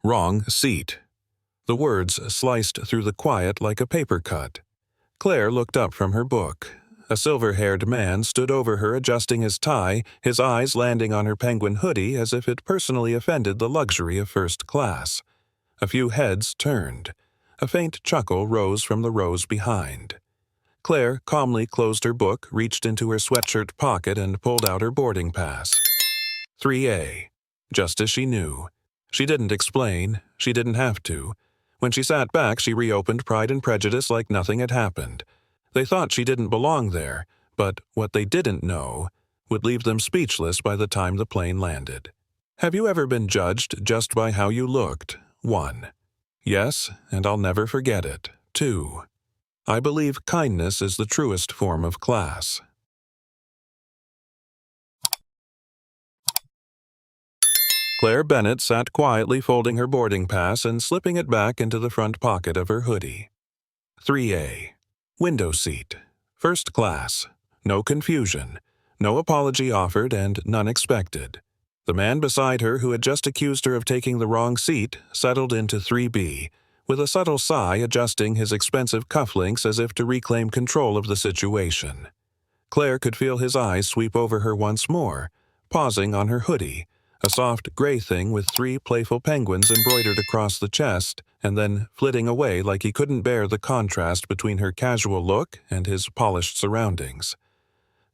Wrong seat. The words sliced through the quiet like a paper cut. Claire looked up from her book. A silver-haired man stood over her adjusting his tie, his eyes landing on her penguin hoodie as if it personally offended the luxury of first class. A few heads turned. A faint chuckle rose from the rows behind. Claire calmly closed her book, reached into her sweatshirt pocket, and pulled out her boarding pass. 3A. Just as she knew. She didn't explain. She didn't have to. When she sat back, she reopened Pride and Prejudice like nothing had happened. They thought she didn't belong there, but what they didn't know would leave them speechless by the time the plane landed. Have you ever been judged just by how you looked? 1. Yes, and I'll never forget it. 2. I believe kindness is the truest form of class. Claire Bennett sat quietly folding her boarding pass and slipping it back into the front pocket of her hoodie. 3A. Window seat. First class. No confusion. No apology offered and none expected. The man beside her, who had just accused her of taking the wrong seat, settled into 3B, with a subtle sigh adjusting his expensive cufflinks as if to reclaim control of the situation. Claire could feel his eyes sweep over her once more, pausing on her hoodie, a soft gray thing with 3 playful penguins embroidered across the chest, and then flitting away like he couldn't bear the contrast between her casual look and his polished surroundings.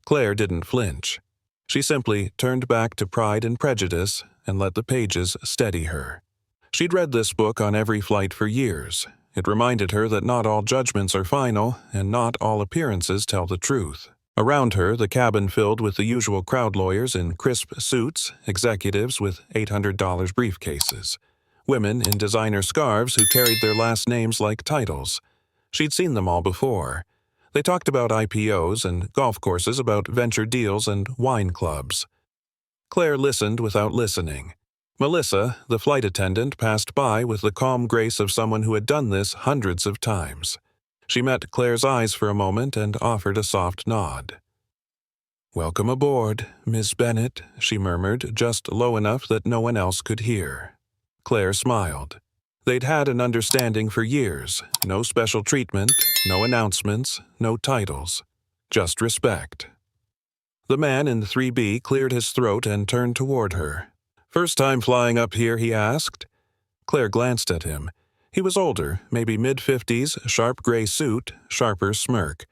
Claire didn't flinch. She simply turned back to Pride and Prejudice and let the pages steady her. She'd read this book on every flight for years. It reminded her that not all judgments are final, and not all appearances tell the truth. Around her, the cabin filled with the usual crowd lawyers in crisp suits, executives with $800 briefcases, women in designer scarves who carried their last names like titles. She'd seen them all before. They talked about IPOs and golf courses, about venture deals and wine clubs. Claire listened without listening. Melissa, the flight attendant, passed by with the calm grace of someone who had done this hundreds of times. She met Claire's eyes for a moment and offered a soft nod. "Welcome aboard, Miss Bennett," she murmured, just low enough that no one else could hear. Claire smiled. They'd had an understanding for years. No special treatment, no announcements, no titles. Just respect. The man in 3B cleared his throat and turned toward her. "First time flying up here?" he asked. Claire glanced at him. He was older, maybe mid-50s, sharp gray suit, sharper smirk.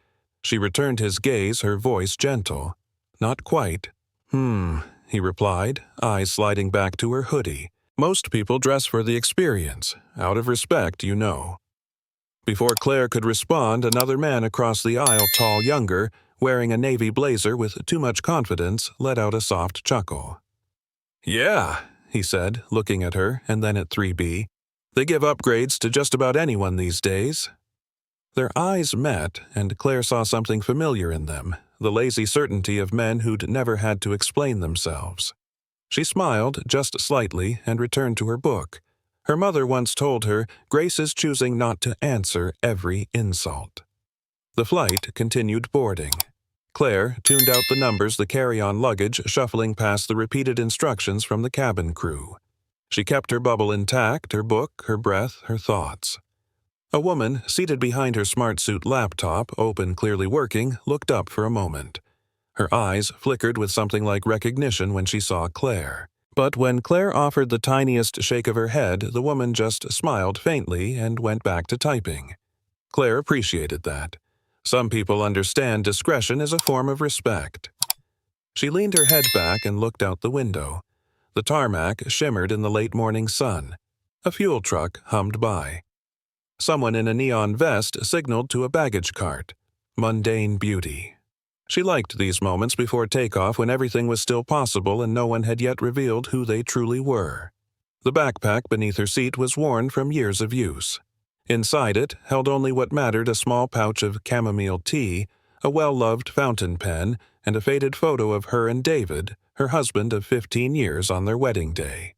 She returned his gaze, her voice gentle. "Not quite." He replied, eyes sliding back to her hoodie. "Most people dress for the experience, out of respect, you know." Before Claire could respond, another man across the aisle, tall, younger, wearing a navy blazer with too much confidence, let out a soft chuckle. "Yeah," he said, looking at her and then at 3B. "They give upgrades to just about anyone these days." Their eyes met, and Claire saw something familiar in them, the lazy certainty of men who'd never had to explain themselves. She smiled just slightly and returned to her book. Her mother once told her, "Grace is choosing not to answer every insult." The flight continued boarding. Claire tuned out the numbers, the carry-on luggage shuffling past the repeated instructions from the cabin crew. She kept her bubble intact, her book, her breath, her thoughts. A woman, seated behind her smart suit laptop, open, clearly working, looked up for a moment. Her eyes flickered with something like recognition when she saw Claire. But when Claire offered the tiniest shake of her head, the woman just smiled faintly and went back to typing. Claire appreciated that. Some people understand discretion is a form of respect. She leaned her head back and looked out the window. The tarmac shimmered in the late morning sun. A fuel truck hummed by. Someone in a neon vest signaled to a baggage cart. Mundane beauty. She liked these moments before takeoff when everything was still possible and no one had yet revealed who they truly were. The backpack beneath her seat was worn from years of use. Inside it held only what mattered: a small pouch of chamomile tea, a well-loved fountain pen, and a faded photo of her and David, her husband of 15 years, on their wedding day.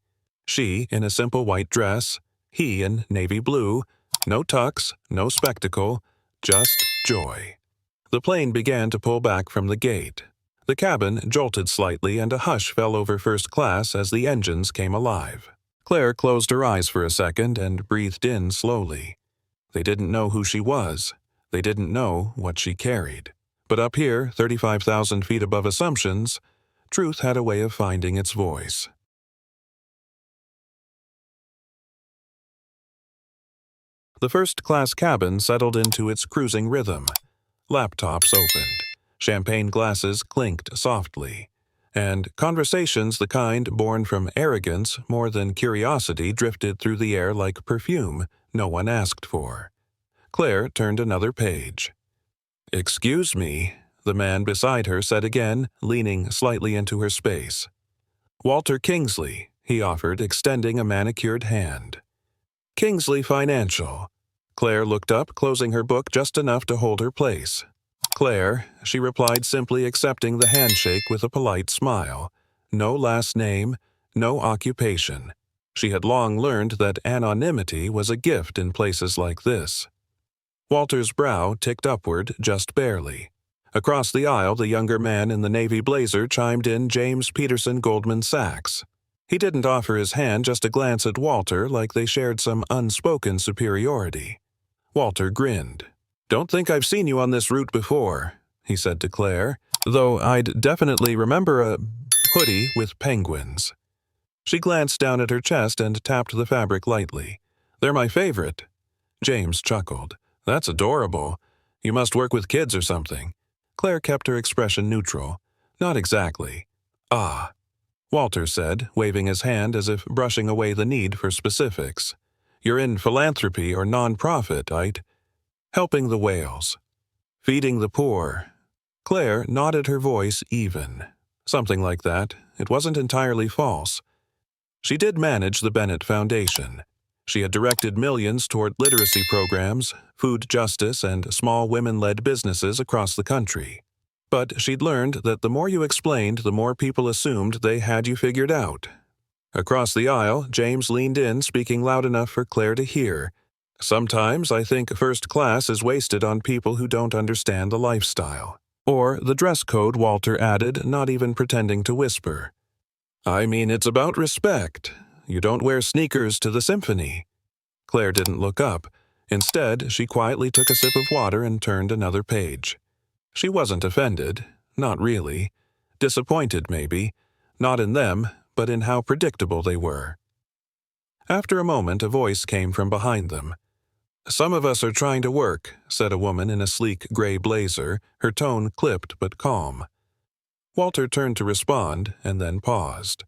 She in a simple white dress, he in navy blue, no tux, no spectacle, just joy. The plane began to pull back from the gate. The cabin jolted slightly and a hush fell over first class as the engines came alive. Claire closed her eyes for a second and breathed in slowly. They didn't know who she was. They didn't know what she carried. But up here, 35,000 feet above assumptions, truth had a way of finding its voice. The first-class cabin settled into its cruising rhythm. Laptops opened. Champagne glasses clinked softly. And conversations the kind born from arrogance more than curiosity drifted through the air like perfume no one asked for. Claire turned another page. "Excuse me," the man beside her said again, leaning slightly into her space. "Walter Kingsley," he offered, extending a manicured hand. "Kingsley Financial." Claire looked up, closing her book just enough to hold her place. "Claire," she replied, simply accepting the handshake with a polite smile. No last name, no occupation. She had long learned that anonymity was a gift in places like this. Walter's brow ticked upward just barely. Across the aisle, the younger man in the navy blazer chimed in James Peterson, Goldman Sachs. He didn't offer his hand, just a glance at Walter like they shared some unspoken superiority. Walter grinned. "Don't think I've seen you on this route before," he said to Claire, "though I'd definitely remember a hoodie with penguins." She glanced down at her chest and tapped the fabric lightly. "They're my favorite." James chuckled. "That's adorable. You must work with kids or something." Claire kept her expression neutral. "Not exactly." "Ah," Walter said, waving his hand as if brushing away the need for specifics. "You're in philanthropy or non-profit, right? Helping the whales. Feeding the poor." Claire nodded, her voice even. Something like that. It wasn't entirely false. She did manage the Bennett Foundation. She had directed millions toward literacy programs, food justice, and small women-led businesses across the country. But she'd learned that the more you explained, the more people assumed they had you figured out. Across the aisle, James leaned in, speaking loud enough for Claire to hear. "Sometimes I think first class is wasted on people who don't understand the lifestyle." Or the dress code, Walter added, not even pretending to whisper. "I mean, it's about respect. You don't wear sneakers to the symphony." Claire didn't look up. Instead, she quietly took a sip of water and turned another page. She wasn't offended. Not really. Disappointed, maybe. Not in them, but in how predictable they were. After a moment, a voice came from behind them. "Some of us are trying to work," said a woman in a sleek gray blazer, her tone clipped but calm. Walter turned to respond, and then paused.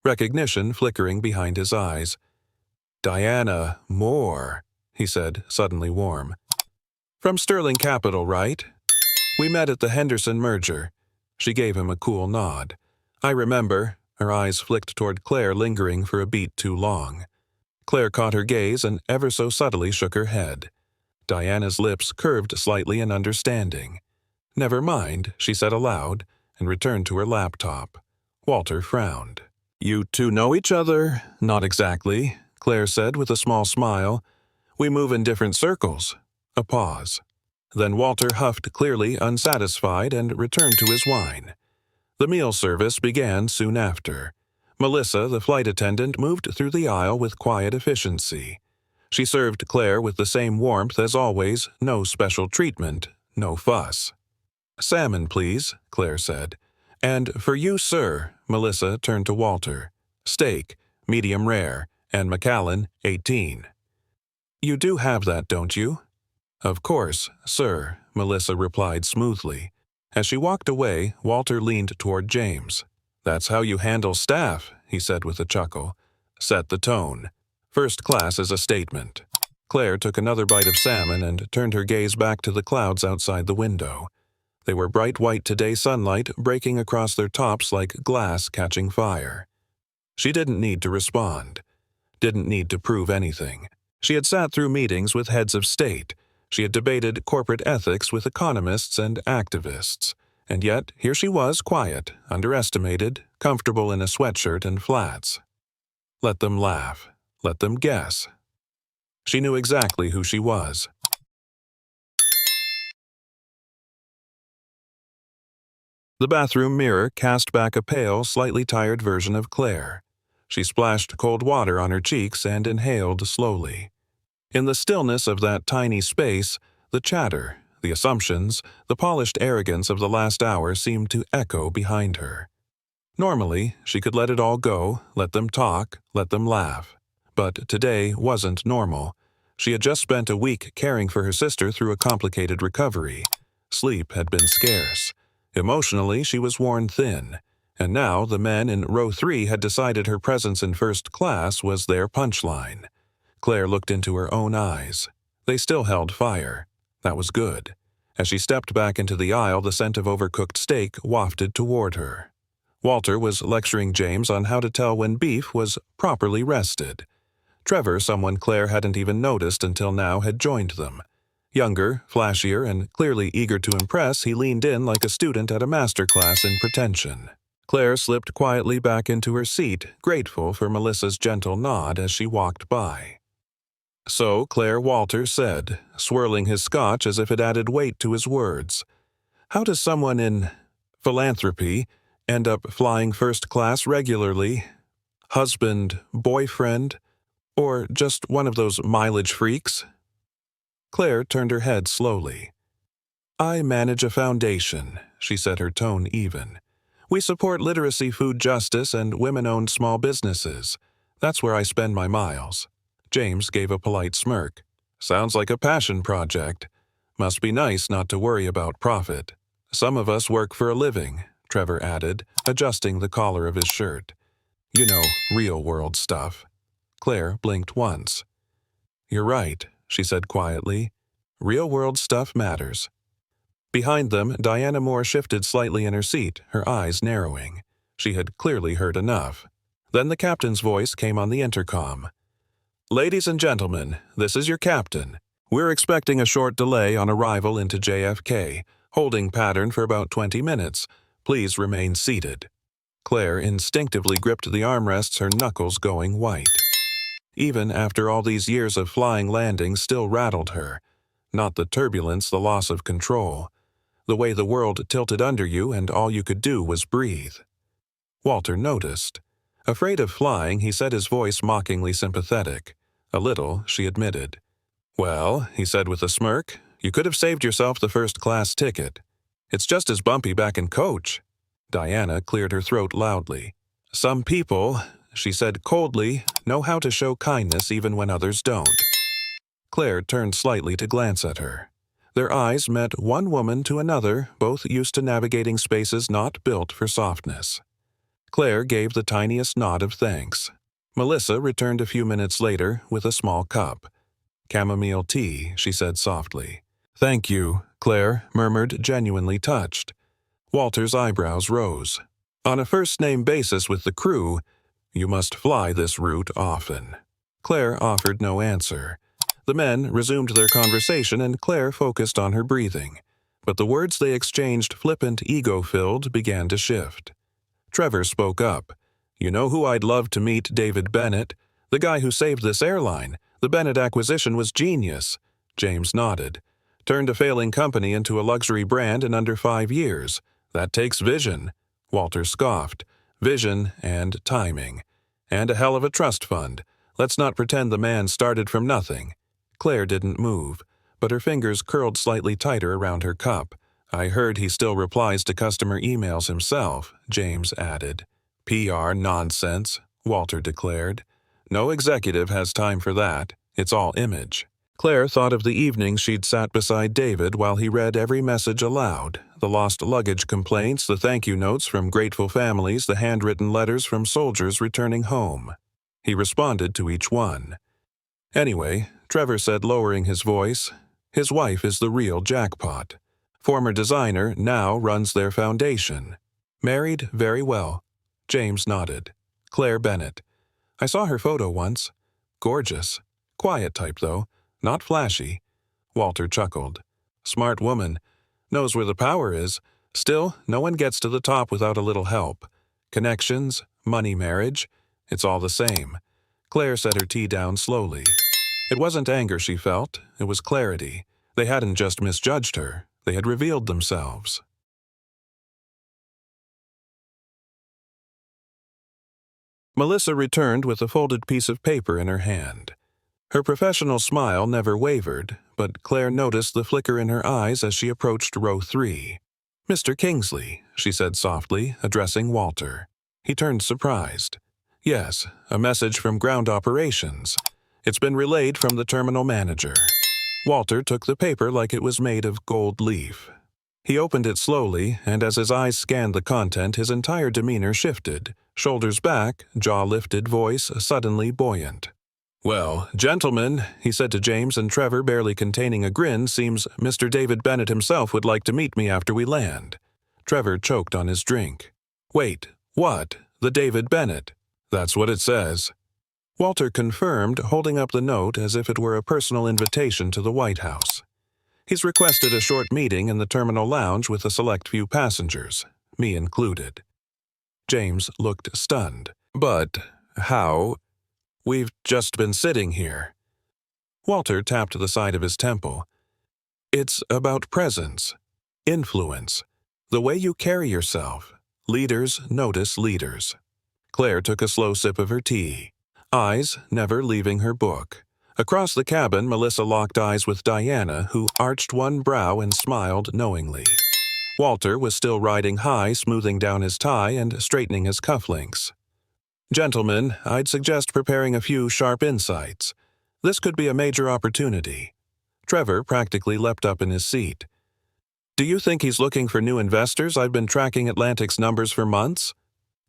Recognition flickering behind his eyes. "Diana Moore," he said, suddenly warm. "From Sterling Capital, right? We met at the Henderson merger." She gave him a cool nod. "I remember." Her eyes flicked toward Claire, lingering for a beat too long. Claire caught her gaze and ever so subtly shook her head. Diana's lips curved slightly in understanding. "Never mind," she said aloud, and returned to her laptop. Walter frowned. "You two know each other?" "Not exactly," Claire said with a small smile. "We move in different circles." A pause. Then Walter huffed, clearly unsatisfied, and returned to his wine. The meal service began soon after. Melissa, the flight attendant, moved through the aisle with quiet efficiency. She served Claire with the same warmth as always, no special treatment, no fuss. "Salmon, please," Claire said. "And for you, sir," Melissa turned to Walter. "Steak, medium rare, and Macallan, 18. "You do have that, don't you?" "Of course, sir," Melissa replied smoothly. As she walked away, Walter leaned toward James. "That's how you handle staff," he said with a chuckle. "Set the tone. First class is a statement." Claire took another bite of salmon and turned her gaze back to the clouds outside the window. They were bright white today, sunlight breaking across their tops like glass catching fire. She didn't need to respond. Didn't need to prove anything. She had sat through meetings with heads of state. She had debated corporate ethics with economists and activists. And yet, here she was, quiet, underestimated, comfortable in a sweatshirt and flats. Let them laugh. Let them guess. She knew exactly who she was. The bathroom mirror cast back a pale, slightly tired version of Claire. She splashed cold water on her cheeks and inhaled slowly. In the stillness of that tiny space, the chatter, the assumptions, the polished arrogance of the last hour seemed to echo behind her. Normally, she could let it all go, let them talk, let them laugh. But today wasn't normal. She had just spent a week caring for her sister through a complicated recovery. Sleep had been scarce. Emotionally, she was worn thin. And now the men in row 3 had decided her presence in first class was their punchline. Claire looked into her own eyes. They still held fire. That was good. As she stepped back into the aisle, the scent of overcooked steak wafted toward her. Walter was lecturing James on how to tell when beef was properly rested. Trevor, someone Claire hadn't even noticed until now, had joined them. Younger, flashier, and clearly eager to impress, he leaned in like a student at a master class in pretension. Claire slipped quietly back into her seat, grateful for Melissa's gentle nod as she walked by. "So," Claire, Walter said, swirling his scotch as if it added weight to his words, "how does someone in philanthropy end up flying first class regularly? Husband, boyfriend, or just one of those mileage freaks?" Claire turned her head slowly. "I manage a foundation," she said, her tone even. "We support literacy, food justice, and women-owned small businesses. That's where I spend my miles." James gave a polite smirk. "Sounds like a passion project. Must be nice not to worry about profit. Some of us work for a living," Trevor added, adjusting the collar of his shirt. "You know, real-world stuff." Claire blinked once. "You're right," she said quietly. "Real-world stuff matters." Behind them, Diana Moore shifted slightly in her seat, her eyes narrowing. She had clearly heard enough. Then the captain's voice came on the intercom. "Ladies and gentlemen, this is your captain. We're expecting a short delay on arrival into JFK, holding pattern for about 20 minutes. Please remain seated." Claire instinctively gripped the armrests, her knuckles going white. Even after all these years of flying, landing still rattled her. Not the turbulence, the loss of control. The way the world tilted under you and all you could do was breathe. Walter noticed. Afraid of flying, he said, his voice mockingly sympathetic. "A little," she admitted. "Well," he said with a smirk, "you could have saved yourself the first-class ticket. It's just as bumpy back in coach." Diana cleared her throat loudly. "Some people," she said coldly, "know how to show kindness even when others don't." Claire turned slightly to glance at her. Their eyes met one woman to another, both used to navigating spaces not built for softness. Claire gave the tiniest nod of thanks. Melissa returned a few minutes later with a small cup. "Chamomile tea," she said softly. "Thank you," Claire murmured, genuinely touched. Walter's eyebrows rose. "On a first-name basis with the crew, you must fly this route often." Claire offered no answer. The men resumed their conversation and Claire focused on her breathing. But the words they exchanged, flippant, ego-filled, began to shift. Trevor spoke up. "You know who I'd love to meet? David Bennett. The guy who saved this airline. The Bennett acquisition was genius." James nodded. "Turned a failing company into a luxury brand in under 5 years. That takes vision." Walter scoffed. "Vision and timing. And a hell of a trust fund. Let's not pretend the man started from nothing." Claire didn't move, but her fingers curled slightly tighter around her cup. "I heard he still replies to customer emails himself," James added. "PR nonsense," Walter declared. "No executive has time for that. It's all image." Claire thought of the evening she'd sat beside David while he read every message aloud, the lost luggage complaints, the thank-you notes from grateful families, the handwritten letters from soldiers returning home. He responded to each one. "Anyway," Trevor said, lowering his voice, "his wife is the real jackpot. Former designer, now runs their foundation. Married very well." James nodded. "Claire Bennett. I saw her photo once. Gorgeous. Quiet type, though. Not flashy." Walter chuckled. "Smart woman. Knows where the power is. Still, no one gets to the top without a little help. Connections, money, marriage. It's all the same." Claire set her tea down slowly. It wasn't anger she felt. It was clarity. They hadn't just misjudged her. They had revealed themselves. Melissa returned with a folded piece of paper in her hand. Her professional smile never wavered, but Claire noticed the flicker in her eyes as she approached row 3. "Mr. Kingsley," she said softly, addressing Walter. He turned surprised. "Yes, a message from ground operations. It's been relayed from the terminal manager." Walter took the paper like it was made of gold leaf. He opened it slowly, and as his eyes scanned the content, his entire demeanor shifted, shoulders back, jaw lifted, voice suddenly buoyant. "Well, gentlemen," he said to James and Trevor, barely containing a grin, "seems Mr. David Bennett himself would like to meet me after we land." Trevor choked on his drink. "Wait, what? The David Bennett?" "That's what it says." Walter confirmed, holding up the note as if it were a personal invitation to the White House. "He's requested a short meeting in the terminal lounge with a select few passengers, me included." James looked stunned. "But how? We've just been sitting here." Walter tapped the side of his temple. "It's about presence, influence, the way you carry yourself. Leaders notice leaders." Claire took a slow sip of her tea, eyes never leaving her book. Across the cabin, Melissa locked eyes with Diana, who arched one brow and smiled knowingly. Walter was still riding high, smoothing down his tie and straightening his cufflinks. "Gentlemen, I'd suggest preparing a few sharp insights. This could be a major opportunity." Trevor practically leapt up in his seat. "Do you think he's looking for new investors? I've been tracking Atlantic's numbers for months."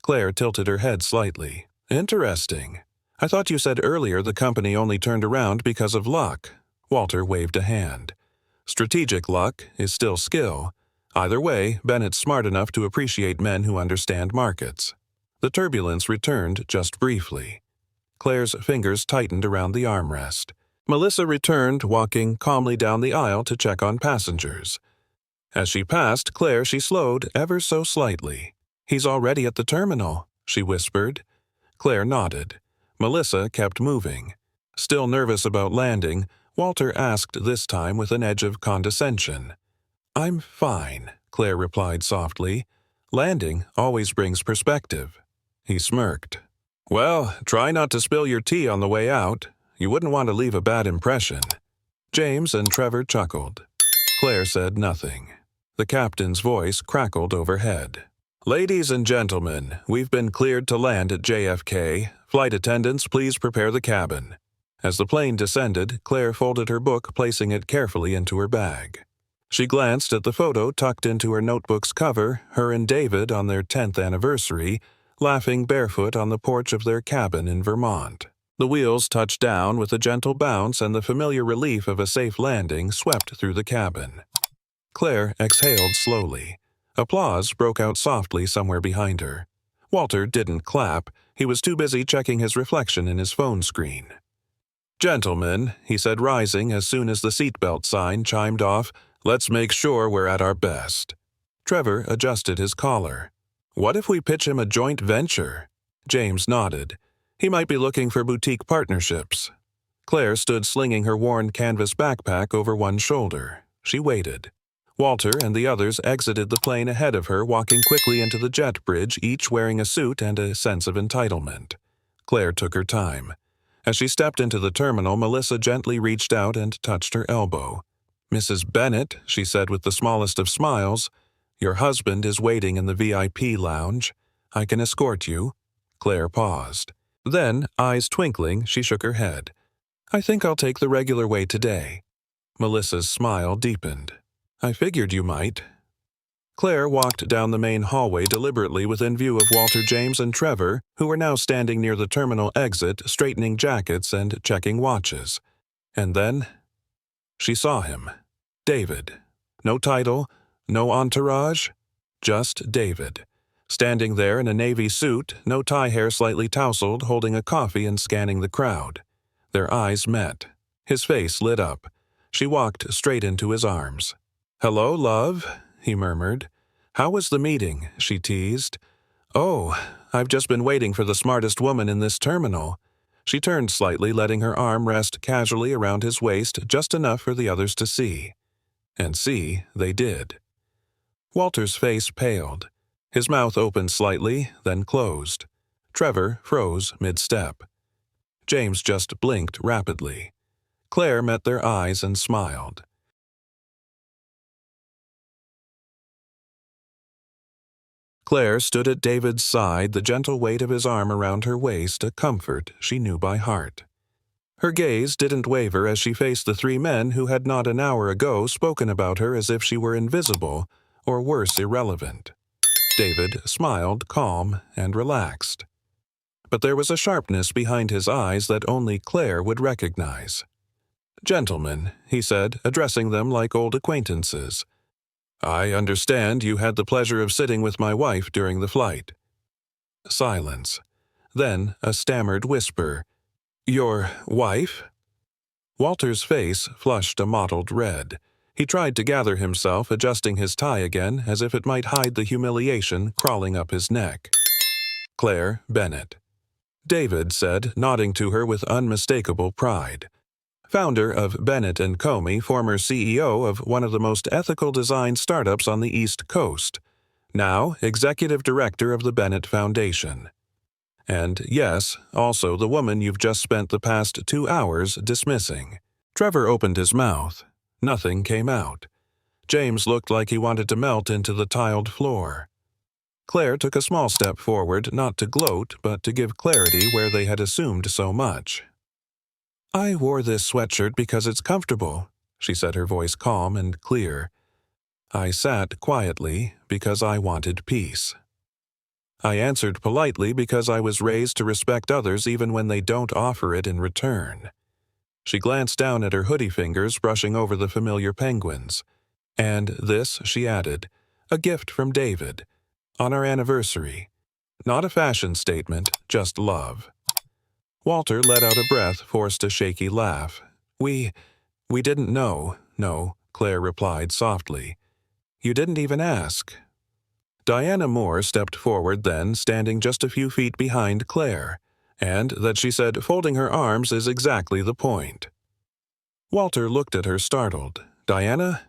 Claire tilted her head slightly. "Interesting. I thought you said earlier the company only turned around because of luck." Walter waved a hand. "Strategic luck is still skill. Either way, Bennett's smart enough to appreciate men who understand markets." The turbulence returned just briefly. Claire's fingers tightened around the armrest. Melissa returned, walking calmly down the aisle to check on passengers. As she passed Claire, she slowed ever so slightly. "He's already at the terminal," she whispered. Claire nodded. Melissa kept moving. Still nervous about landing, Walter asked this time with an edge of condescension. "I'm fine," Claire replied softly. "Landing always brings perspective." He smirked. "Well, try not to spill your tea on the way out. You wouldn't want to leave a bad impression." James and Trevor chuckled. Claire said nothing. The captain's voice crackled overhead. "Ladies and gentlemen, we've been cleared to land at JFK. Flight attendants, please prepare the cabin." As the plane descended, Claire folded her book, placing it carefully into her bag. She glanced at the photo tucked into her notebook's cover, her and David on their 10th anniversary, laughing barefoot on the porch of their cabin in Vermont. The wheels touched down with a gentle bounce, and the familiar relief of a safe landing swept through the cabin. Claire exhaled slowly. Applause broke out softly somewhere behind her. Walter didn't clap. He was too busy checking his reflection in his phone screen. "Gentlemen," he said, rising as soon as the seatbelt sign chimed off, "let's make sure we're at our best." Trevor adjusted his collar. "What if we pitch him a joint venture?" James nodded. "He might be looking for boutique partnerships." Claire stood slinging her worn canvas backpack over one shoulder. She waited. Walter and the others exited the plane ahead of her, walking quickly into the jet bridge, each wearing a suit and a sense of entitlement. Claire took her time. As she stepped into the terminal, Melissa gently reached out and touched her elbow. "Mrs. Bennett," she said with the smallest of smiles, "your husband is waiting in the VIP lounge. I can escort you." Claire paused. Then, eyes twinkling, she shook her head. "I think I'll take the regular way today." Melissa's smile deepened. "I figured you might." Claire walked down the main hallway deliberately within view of Walter, James, and Trevor, who were now standing near the terminal exit, straightening jackets and checking watches. And then she saw him. David. No title, no entourage, just David. Standing there in a navy suit, no tie hair slightly tousled, holding a coffee and scanning the crowd. Their eyes met. His face lit up. She walked straight into his arms. "Hello, love," he murmured. "How was the meeting?" she teased. "Oh, I've just been waiting for the smartest woman in this terminal." She turned slightly, letting her arm rest casually around his waist, just enough for the others to see. And see they did. Walter's face paled. His mouth opened slightly, then closed. Trevor froze mid-step. James just blinked rapidly. Claire met their eyes and smiled. Claire stood at David's side, the gentle weight of his arm around her waist, a comfort she knew by heart. Her gaze didn't waver as she faced the three men who had not an hour ago spoken about her as if she were invisible, or worse, irrelevant. David smiled, calm and relaxed. But there was a sharpness behind his eyes that only Claire would recognize. "Gentlemen," he said, addressing them like old acquaintances, "I understand you had the pleasure of sitting with my wife during the flight." Silence. Then a stammered whisper, "Your wife?" Walter's face flushed a mottled red. He tried to gather himself, adjusting his tie again, as if it might hide the humiliation crawling up his neck. "Claire Bennett," David said, nodding to her with unmistakable pride. Founder of Bennett & Comey, former CEO of one of the most ethical design startups on the East Coast, now executive director of the Bennett Foundation. And yes, also the woman you've just spent the past 2 hours dismissing. Trevor opened his mouth. Nothing came out. James looked like he wanted to melt into the tiled floor. Claire took a small step forward, not to gloat, but to give clarity where they had assumed so much. "I wore this sweatshirt because it's comfortable," she said, her voice calm and clear. "I sat quietly because I wanted peace. I answered politely because I was raised to respect others even when they don't offer it in return." She glanced down at her hoodie fingers, brushing over the familiar penguins. "And this," she added, "a gift from David. On our anniversary. Not a fashion statement, just love." Walter let out a breath, forced a shaky laugh. We didn't know." "No," Claire replied softly. "You didn't even ask." Diana Moore stepped forward then, standing just a few feet behind Claire, and that she said, folding her arms, is exactly the point. Walter looked at her startled. "Diana,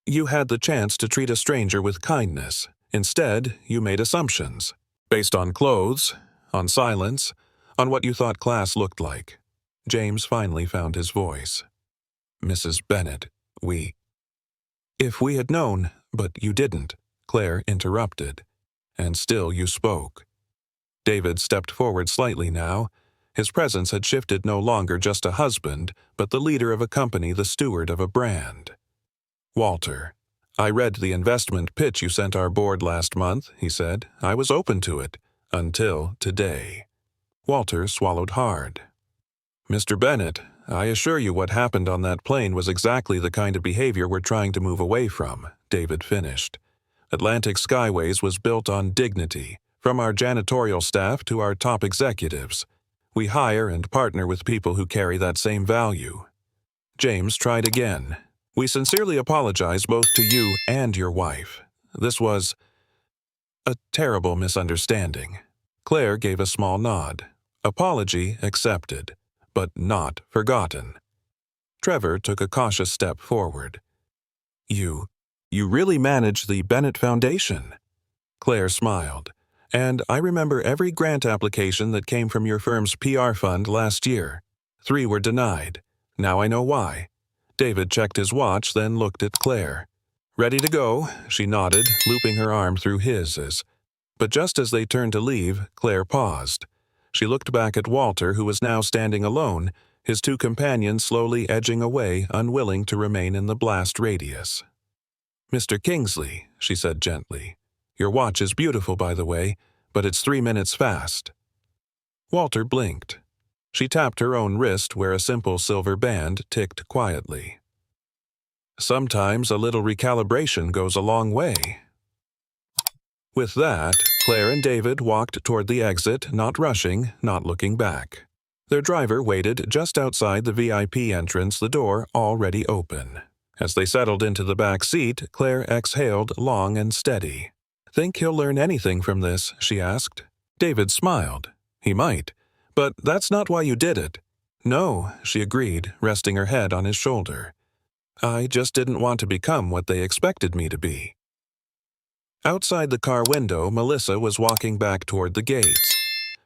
you had the chance to treat a stranger with kindness. Instead, you made assumptions. Based on clothes, on silence, on what you thought class looked like." James finally found his voice. "Mrs. Bennett, If we had known, but you didn't," Claire interrupted. "And still you spoke." David stepped forward slightly now. His presence had shifted, no longer just a husband, but the leader of a company, the steward of a brand. "Walter, I read the investment pitch you sent our board last month," he said. "I was open to it. Until today." Walter swallowed hard. "Mr. Bennett, I assure you what happened on that plane was exactly the kind of behavior we're trying to move away from," David finished. "Atlantic Skyways was built on dignity, from our janitorial staff to our top executives. We hire and partner with people who carry that same value." James tried again. "We sincerely apologize both to you and your wife. This was a terrible misunderstanding." Claire gave a small nod. Apology accepted, but not forgotten. Trevor took a cautious step forward. You really manage the Bennett Foundation." Claire smiled. "And I remember every grant application that came from your firm's PR fund last year. 3 were denied. Now I know why." David checked his watch, then looked at Claire. "Ready to go?" She nodded, looping her arm through his. But just as they turned to leave, Claire paused. She looked back at Walter, who was now standing alone, his 2 companions slowly edging away, unwilling to remain in the blast radius. "Mr. Kingsley," she said gently, "your watch is beautiful, by the way, but it's 3 minutes fast." Walter blinked. She tapped her own wrist where a simple silver band ticked quietly. "Sometimes a little recalibration goes a long way." With that, Claire and David walked toward the exit, not rushing, not looking back. Their driver waited just outside the VIP entrance, the door already open. As they settled into the back seat, Claire exhaled long and steady. "Think he'll learn anything from this?" she asked. David smiled. "He might. But that's not why you did it." "No," she agreed, resting her head on his shoulder. "I just didn't want to become what they expected me to be." Outside the car window, Melissa was walking back toward the gates.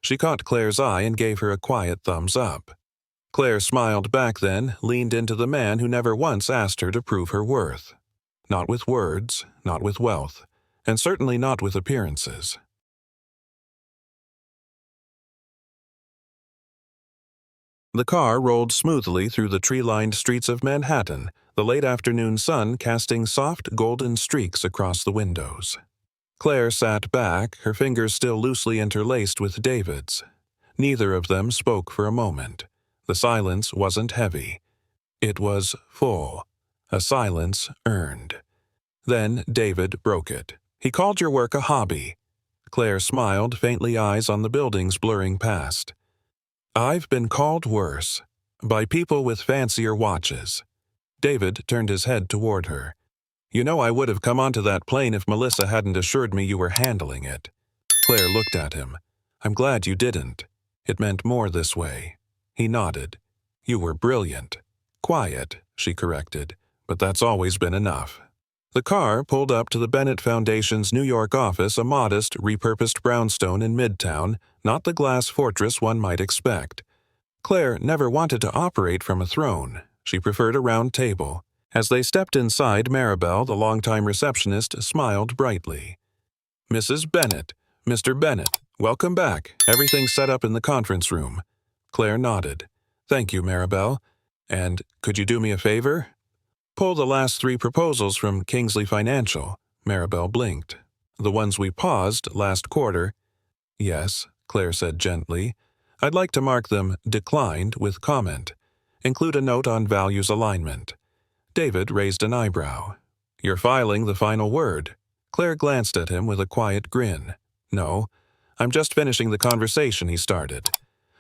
She caught Claire's eye and gave her a quiet thumbs up. Claire smiled back then, leaned into the man who never once asked her to prove her worth. Not with words, not with wealth, and certainly not with appearances. The car rolled smoothly through the tree-lined streets of Manhattan, the late afternoon sun casting soft golden streaks across the windows. Claire sat back, her fingers still loosely interlaced with David's. Neither of them spoke for a moment. The silence wasn't heavy. It was full, a silence earned. Then David broke it. He called your work a hobby. Claire smiled, faintly eyes on the buildings blurring past. I've been called worse, by people with fancier watches. David turned his head toward her. You know I would have come onto that plane if Melissa hadn't assured me you were handling it. Claire looked at him. I'm glad you didn't. It meant more this way. He nodded. You were brilliant. Quiet, she corrected, but that's always been enough. The car pulled up to the Bennett Foundation's New York office, a modest, repurposed brownstone in Midtown, not the glass fortress one might expect. Claire never wanted to operate from a throne. She preferred a round table. As they stepped inside, Maribel, the longtime receptionist, smiled brightly. Mrs. Bennett, Mr. Bennett, welcome back. Everything's set up in the conference room. Claire nodded. Thank you, Maribel. And could you do me a favor? Pull the last 3 proposals from Kingsley Financial. Maribel blinked. The ones we paused last quarter. Yes, Claire said gently. I'd like to mark them declined with comment. Include a note on values alignment. David raised an eyebrow. You're filing the final word. Claire glanced at him with a quiet grin. No, I'm just finishing the conversation he started.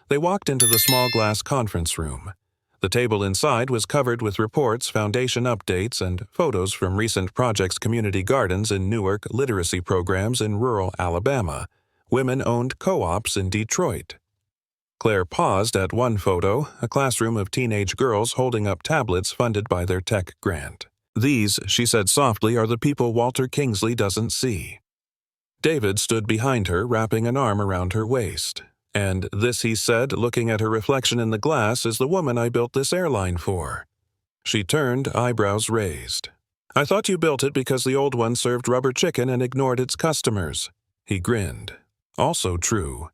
They walked into the small glass conference room. The table inside was covered with reports, foundation updates, and photos from recent projects, community gardens in Newark, literacy programs in rural Alabama, women-owned co-ops in Detroit. Claire paused at one photo, a classroom of teenage girls holding up tablets funded by their tech grant. These, she said softly, are the people Walter Kingsley doesn't see. David stood behind her, wrapping an arm around her waist. And this, he said, looking at her reflection in the glass, is the woman I built this airline for. She turned, eyebrows raised. I thought you built it because the old one served rubber chicken and ignored its customers. He grinned. Also true.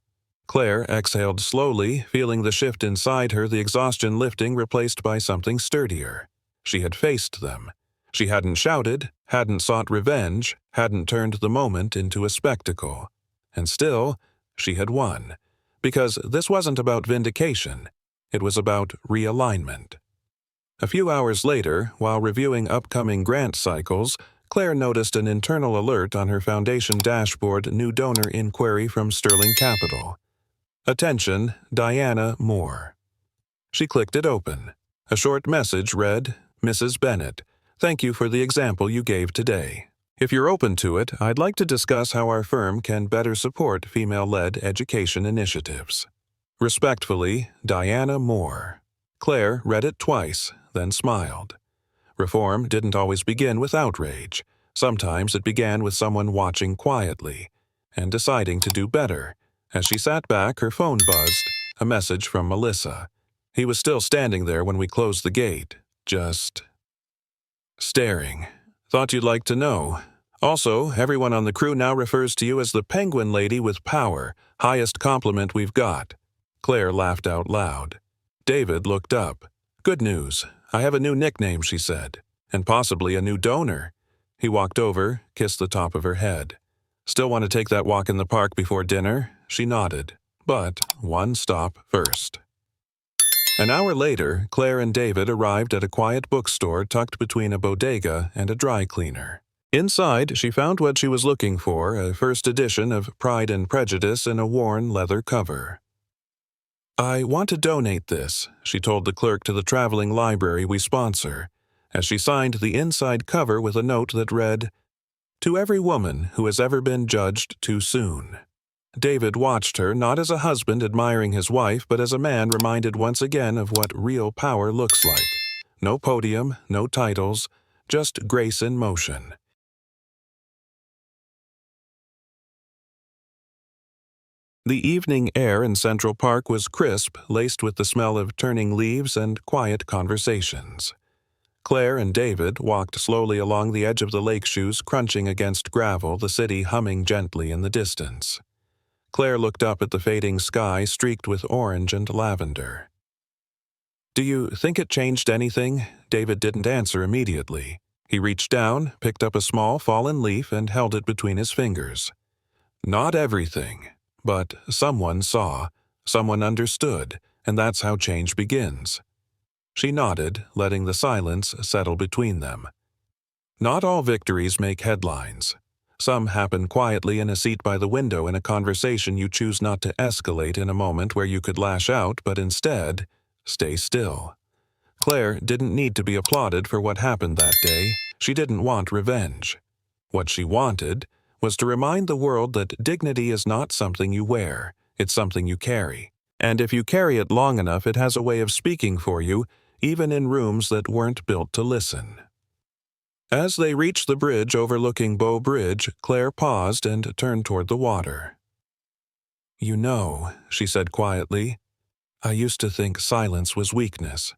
Claire exhaled slowly, feeling the shift inside her, the exhaustion lifting, replaced by something sturdier. She had faced them. She hadn't shouted, hadn't sought revenge, hadn't turned the moment into a spectacle. And still, she had won. Because this wasn't about vindication. It was about realignment. A few hours later, while reviewing upcoming grant cycles, Claire noticed an internal alert on her foundation dashboard, new donor inquiry from Sterling Capital. Attention, Diana Moore. She clicked it open. A short message read, Mrs. Bennett, thank you for the example you gave today. If you're open to it, I'd like to discuss how our firm can better support female-led education initiatives. Respectfully, Diana Moore. Claire read it twice, then smiled. Reform didn't always begin with outrage. Sometimes it began with someone watching quietly and deciding to do better. As she sat back, her phone buzzed, a message from Melissa. He was still standing there when we closed the gate, just staring. Thought you'd like to know. Also, everyone on the crew now refers to you as the Penguin Lady with power, highest compliment we've got. Claire laughed out loud. David looked up. Good news. I have a new nickname, she said, and possibly a new donor. He walked over, kissed the top of her head. Still want to take that walk in the park before dinner? She nodded. But one stop first. An hour later, Claire and David arrived at a quiet bookstore tucked between a bodega and a dry cleaner. Inside, she found what she was looking for, a first edition of Pride and Prejudice in a worn leather cover. I want to donate this, she told the clerk to the traveling library we sponsor, as she signed the inside cover with a note that read, To every woman who has ever been judged too soon. David watched her, not as a husband admiring his wife, but as a man reminded once again of what real power looks like. No podium, no titles, just grace in motion. The evening air in Central Park was crisp, laced with the smell of turning leaves and quiet conversations. Claire and David walked slowly along the edge of the lake, shoes crunching against gravel, the city humming gently in the distance. Claire looked up at the fading sky streaked with orange and lavender. "Do you think it changed anything?" David didn't answer immediately. He reached down, picked up a small fallen leaf, and held it between his fingers. "Not everything, but someone saw, someone understood, and that's how change begins." She nodded, letting the silence settle between them. Not all victories make headlines. Some happen quietly in a seat by the window in a conversation you choose not to escalate in a moment where you could lash out, but instead, stay still. Claire didn't need to be applauded for what happened that day. She didn't want revenge. What she wanted was to remind the world that dignity is not something you wear, it's something you carry. And if you carry it long enough, it has a way of speaking for you, even in rooms that weren't built to listen. As they reached the bridge overlooking Bow Bridge, Claire paused and turned toward the water. "You know," she said quietly, "I used to think silence was weakness."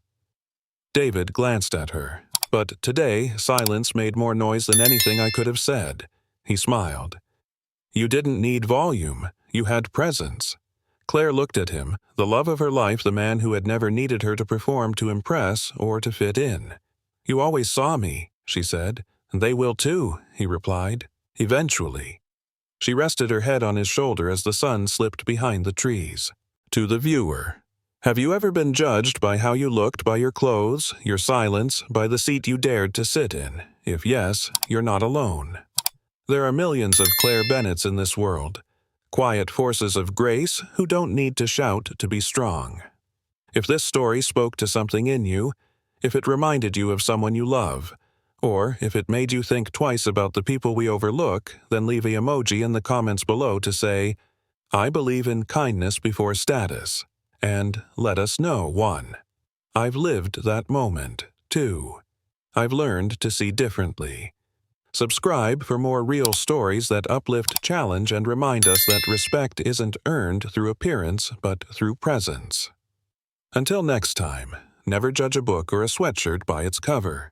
David glanced at her. "But today, silence made more noise than anything I could have said." He smiled. "You didn't need volume. You had presence." Claire looked at him, the love of her life, the man who had never needed her to perform to impress or to fit in. "You always saw me," she said. "They will too," he replied. "Eventually." She rested her head on his shoulder as the sun slipped behind the trees. To the viewer, have you ever been judged by how you looked, by your clothes, your silence, by the seat you dared to sit in? If yes, you're not alone. There are millions of Claire Bennetts in this world, quiet forces of grace who don't need to shout to be strong. If this story spoke to something in you, if it reminded you of someone you love, or if it made you think twice about the people we overlook, then leave an emoji in the comments below to say, "I believe in kindness before status," and let us know one. I've lived that moment, too. I've learned to see differently. Subscribe for more real stories that uplift, challenge, and remind us that respect isn't earned through appearance, but through presence. Until next time, never judge a book or a sweatshirt by its cover.